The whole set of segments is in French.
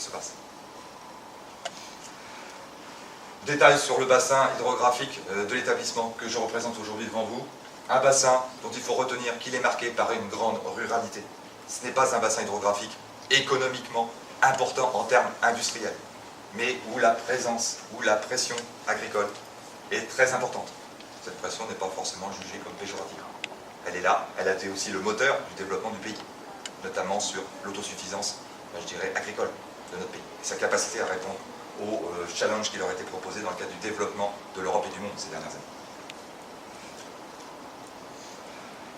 se passe. Détails sur le bassin hydrographique de l'établissement que je représente aujourd'hui devant vous. Un bassin dont il faut retenir qu'il est marqué par une grande ruralité. Ce n'est pas un bassin hydrographique économiquement important en termes industriels, mais où la présence, où la pression agricole est très importante. Cette pression n'est pas forcément jugée comme péjorative. Elle est là, elle a été aussi le moteur du développement du pays, notamment sur l'autosuffisance, je dirais, agricole de notre pays, et sa capacité à répondre aux challenges qui leur étaient proposés dans le cadre du développement de l'Europe et du monde ces dernières années.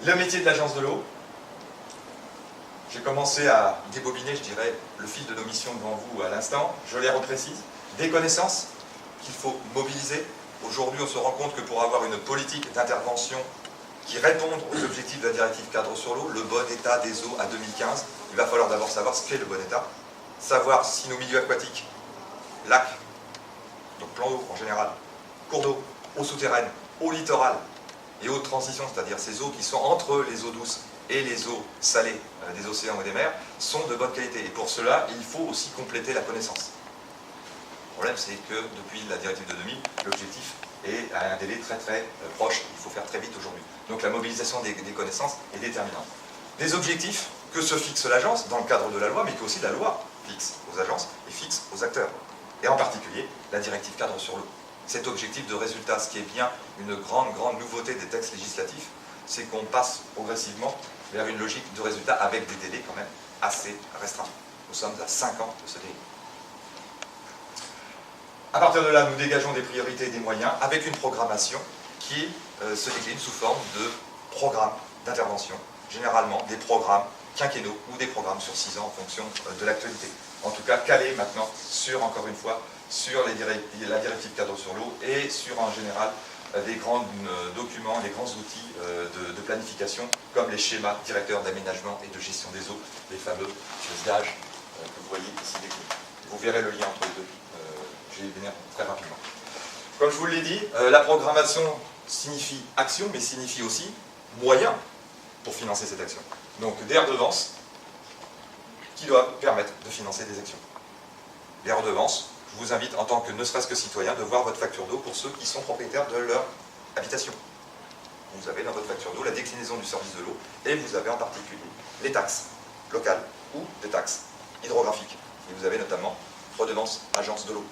Le métier de l'agence de l'eau. J'ai commencé à débobiner, je dirais, le fil de nos missions devant vous à l'instant. Je les reprécise. Des connaissances qu'il faut mobiliser. Aujourd'hui, on se rend compte que pour avoir une politique d'intervention qui réponde aux objectifs de la directive cadre sur l'eau, le bon état des eaux à 2015, il va falloir d'abord savoir ce qu'est le bon état, savoir si nos milieux aquatiques, lacs, donc plans d'eau en général, cours d'eau, eau souterraine, eau littorale et eau de transition, c'est-à-dire ces eaux qui sont entre les eaux douces et les eaux salées des océans et des mers, sont de bonne qualité. Et pour cela, il faut aussi compléter la connaissance. Le problème, c'est que depuis la directive de 2000, l'objectif est à un délai très très proche. Il faut faire très vite aujourd'hui. Donc la mobilisation des connaissances est déterminante. Des objectifs que se fixe l'agence dans le cadre de la loi, mais que aussi la loi fixe aux agences et fixe aux acteurs. Et en particulier, la directive cadre sur l'eau. Cet objectif de résultat, ce qui est bien une grande nouveauté des textes législatifs, c'est qu'on passe progressivement vers une logique de résultat avec des délais quand même assez restreints. Nous sommes à 5 ans de ce délai. À partir de là, nous dégageons des priorités et des moyens avec une programmation qui se décline sous forme de programmes d'intervention, généralement des programmes quinquennaux ou des programmes sur 6 ans en fonction de l'actualité. En tout cas, calés maintenant sur, encore une fois, sur la directive cadre sur l'eau et sur en général des grands documents, les grands outils de planification comme les schémas directeurs d'aménagement et de gestion des eaux, les fameux GESDAG que vous voyez ici décrits. Vous verrez le lien entre les deux. Je vais y venir très rapidement. Comme je vous l'ai dit, la programmation signifie action, mais signifie aussi moyen pour financer cette action. Donc des redevances qui doivent permettre de financer des actions. Les redevances, je vous invite en tant que ne serait-ce que citoyen de voir votre facture d'eau pour ceux qui sont propriétaires de leur habitation. Vous avez dans votre facture d'eau la déclinaison du service de l'eau et vous avez en particulier les taxes locales ou des taxes hydrographiques. Et vous avez notamment redevances agence de l'eau.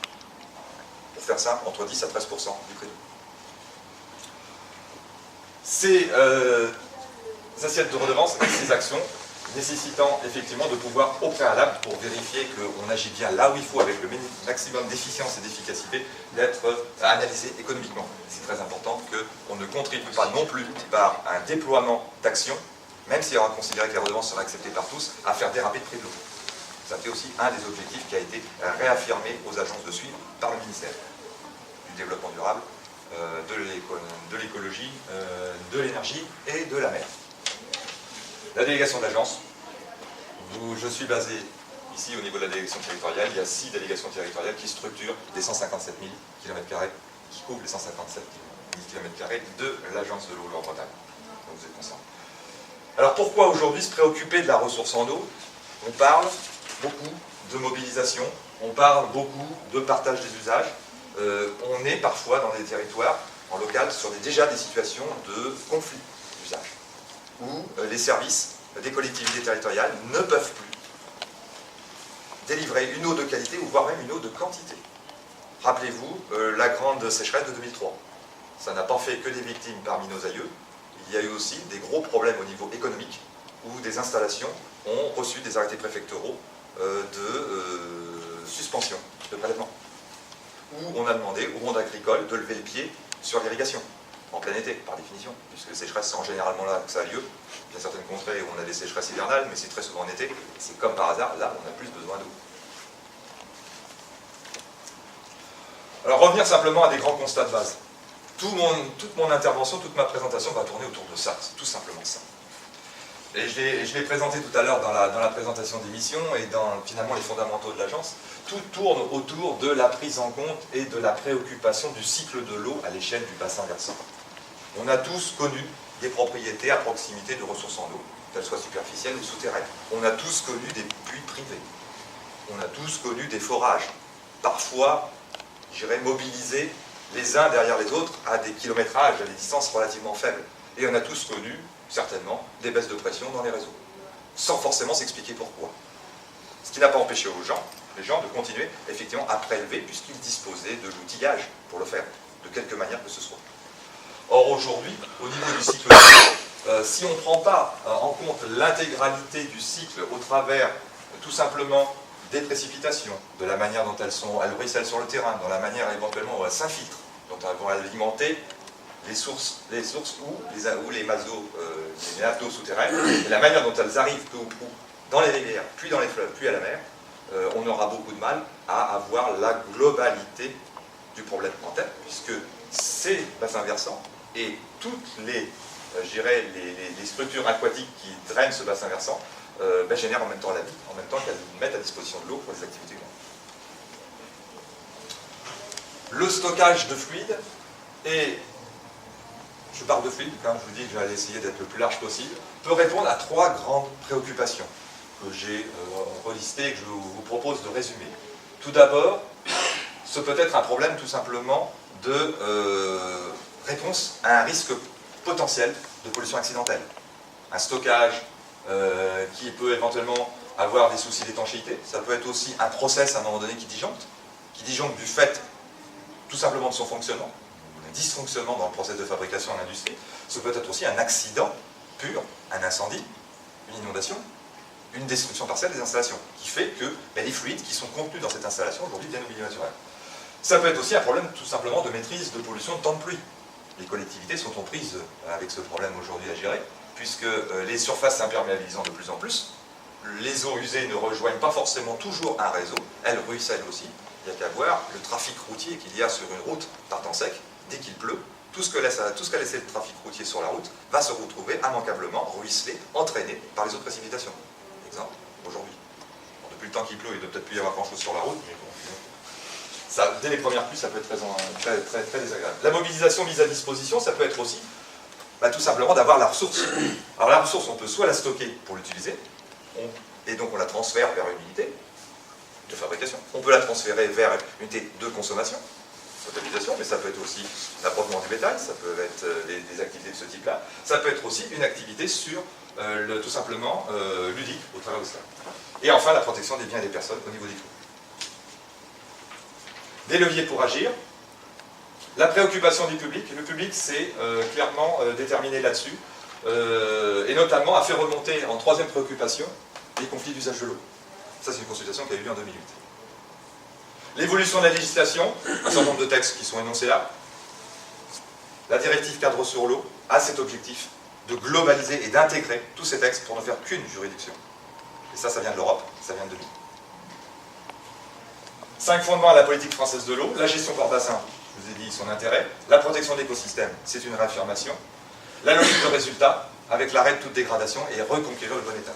Pour faire ça, entre 10 à 13% du prix d'eau. Ces assiettes de redevances et ces actions nécessitant effectivement de pouvoir au préalable, pour vérifier qu'on agit bien là où il faut avec le maximum d'efficience et d'efficacité, d'être analysé économiquement. C'est très important qu'on ne contribue pas non plus par un déploiement d'actions, même si on va considérer que les redevances seraient acceptées par tous, à faire déraper le prix de l'eau. Ça fait aussi un des objectifs qui a été réaffirmé aux agences de suivre par le ministère du Développement durable, de l'écologie, de l'énergie et de la mer. La délégation d'agence, je suis basé ici au niveau de la délégation territoriale. Il y a 6 délégations territoriales qui structurent les 157 000 km², qui couvrent les 157 000 km² de l'agence de l'eau Loire-Bretagne. Donc vous êtes concernés. Alors pourquoi aujourd'hui se préoccuper de la ressource en eau? On parle beaucoup de mobilisation, on parle beaucoup de partage des usages. On est parfois dans des territoires, en local, sur déjà des situations de conflit d'usage, où les services des collectivités territoriales ne peuvent plus délivrer une eau de qualité, ou voire même une eau de quantité. Rappelez-vous la grande sécheresse de 2003. Ça n'a pas fait que des victimes parmi nos aïeux, il y a eu aussi des gros problèmes au niveau économique, où des installations ont reçu des arrêtés préfectoraux de suspension de prélèvement, où on a demandé au monde agricole de lever le pied sur l'irrigation, en plein été, par définition, puisque les sécheresses sont généralement là que ça a lieu. Il y a certaines contrées où on a des sécheresses hivernales, mais c'est très souvent en été. C'est comme par hasard, là, on a plus besoin d'eau. Alors, revenir simplement à des grands constats de base. Toute mon intervention, toute ma présentation va tourner autour de ça, c'est tout simplement ça. Et je l'ai présenté tout à l'heure dans la présentation des missions et dans finalement les fondamentaux de l'agence. Tout tourne autour de la prise en compte et de la préoccupation du cycle de l'eau à l'échelle du bassin versant. On a tous connu des propriétés à proximité de ressources en eau, qu'elles soient superficielles ou souterraines. On a tous connu des puits privés. on a tous connu des forages, parfois, je dirais, mobilisés les uns derrière les autres à des kilométrages, à des distances relativement faibles. Et on a tous connu, certainement, des baisses de pression dans les réseaux, sans forcément s'expliquer pourquoi. Ce qui n'a pas empêché les gens de continuer effectivement à prélever, puisqu'ils disposaient de l'outillage pour le faire, de quelque manière que ce soit. Or aujourd'hui, au niveau du cycle, si on ne prend pas en compte l'intégralité du cycle au travers tout simplement des précipitations, de la manière dont elles ruissellent sur le terrain, dans la manière éventuellement où elles s'infiltrent, dont elles vont alimenter les sources ou les nappes d'eau souterraines, et la manière dont elles arrivent peu ou prou dans les rivières, puis dans les fleuves, puis à la mer, on aura beaucoup de mal à avoir la globalité du problème en tête, puisque ces bassins versants et toutes les structures aquatiques qui drainent ce bassin versant génèrent en même temps la vie, en même temps qu'elles mettent à disposition de l'eau pour les activités humaines. Le stockage de fluides, et je parle de fluides, quand je vous dis que je vais essayer d'être le plus large possible, peut répondre à 3 grandes préoccupations que j'ai relistées et que je vous propose de résumer. Tout d'abord, ce peut être un problème tout simplement de réponse à un risque potentiel de pollution accidentelle. Un stockage qui peut éventuellement avoir des soucis d'étanchéité. Ça peut être aussi un process à un moment donné qui disjoncte du fait tout simplement de son fonctionnement, un dysfonctionnement dans le process de fabrication en industrie. Ça peut être aussi un accident pur, un incendie, une inondation, une destruction partielle des installations, qui fait que les fluides qui sont contenus dans cette installation aujourd'hui viennent au milieu naturel. Ça peut être aussi un problème tout simplement de maîtrise de pollution de temps de pluie. Les collectivités sont en prise avec ce problème aujourd'hui à gérer, puisque les surfaces s'imperméabilisant de plus en plus, les eaux usées ne rejoignent pas forcément toujours un réseau, elles ruissellent aussi. Il n'y a qu'à voir le trafic routier qu'il y a sur une route partant sec, dès qu'il pleut, tout ce qu'a laissé le trafic routier sur la route va se retrouver immanquablement ruisselé, entraîné par les eaux de précipitation. Exemple, aujourd'hui. Bon, depuis le temps qu'il pleut, il ne doit peut-être plus y avoir grand-chose sur la route, mais bon, dès les premières pluies, ça peut être très désagréable. La mobilisation mise à disposition, ça peut être aussi tout simplement d'avoir la ressource. Alors la ressource, on peut soit la stocker pour l'utiliser, et donc on la transfère vers une unité de fabrication, on peut la transférer vers une unité de consommation, potabilisation, mais ça peut être aussi l'approvisionnement du bétail, ça peut être des activités de ce type-là, ça peut être aussi une activité sur tout simplement ludique au travers de cela. Et enfin, la protection des biens et des personnes au niveau des clous. Des leviers pour agir. La préoccupation du public. Le public s'est clairement déterminé là-dessus, et notamment a fait remonter en 3e préoccupation les conflits d'usage de l'eau. Ça, c'est une consultation qui a eu lieu en 2008. L'évolution de la législation, un certain nombre de textes qui sont énoncés là. La directive cadre sur l'eau a cet objectif de globaliser et d'intégrer tous ces textes pour ne faire qu'une juridiction. Et ça vient de l'Europe, ça vient de 2000. 5 fondements à la politique française de l'eau. La gestion par bassin, je vous ai dit son intérêt. La protection de l'écosystème, c'est une réaffirmation. La logique de résultat, avec l'arrêt de toute dégradation et reconquérir le bon état.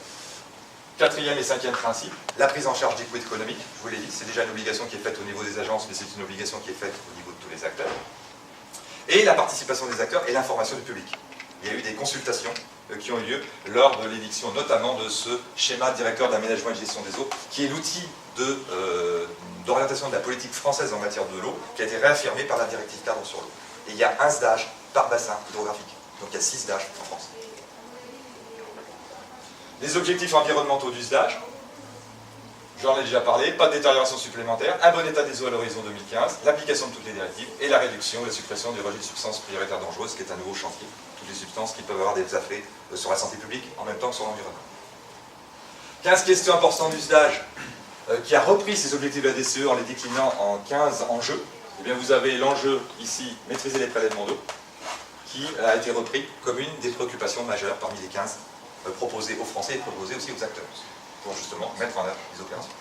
4e et 5e principe, la prise en charge des coûts économiques. Je vous l'ai dit, c'est déjà une obligation qui est faite au niveau des agences, mais c'est une obligation qui est faite au niveau de tous les acteurs. Et la participation des acteurs et l'information du public. Il y a eu des consultations qui ont eu lieu lors de l'édiction notamment de ce schéma directeur d'aménagement et de gestion des eaux, qui est l'outil d'orientation de la politique française en matière de l'eau, qui a été réaffirmé par la directive cadre sur l'eau. Et il y a un SDAGE par bassin hydrographique. Donc il y a 6 SDAGE en France. Les objectifs environnementaux du SDAGE, j'en ai déjà parlé, pas de détérioration supplémentaire, un bon état des eaux à l'horizon 2015, l'application de toutes les directives et la réduction et la suppression du rejet de substances prioritaires dangereuses, qui est un nouveau chantier. Toutes les substances qui peuvent avoir des effets sur la santé publique en même temps que sur l'environnement. 15 questions importantes du SDAGE, qui a repris ses objectifs de la DCE en les déclinant en 15 enjeux. Eh bien, vous avez l'enjeu ici, maîtriser les prélèvements d'eau, qui a été repris comme une des préoccupations majeures parmi les 15 proposées aux Français et proposées aussi aux acteurs, pour justement mettre en œuvre les opérations.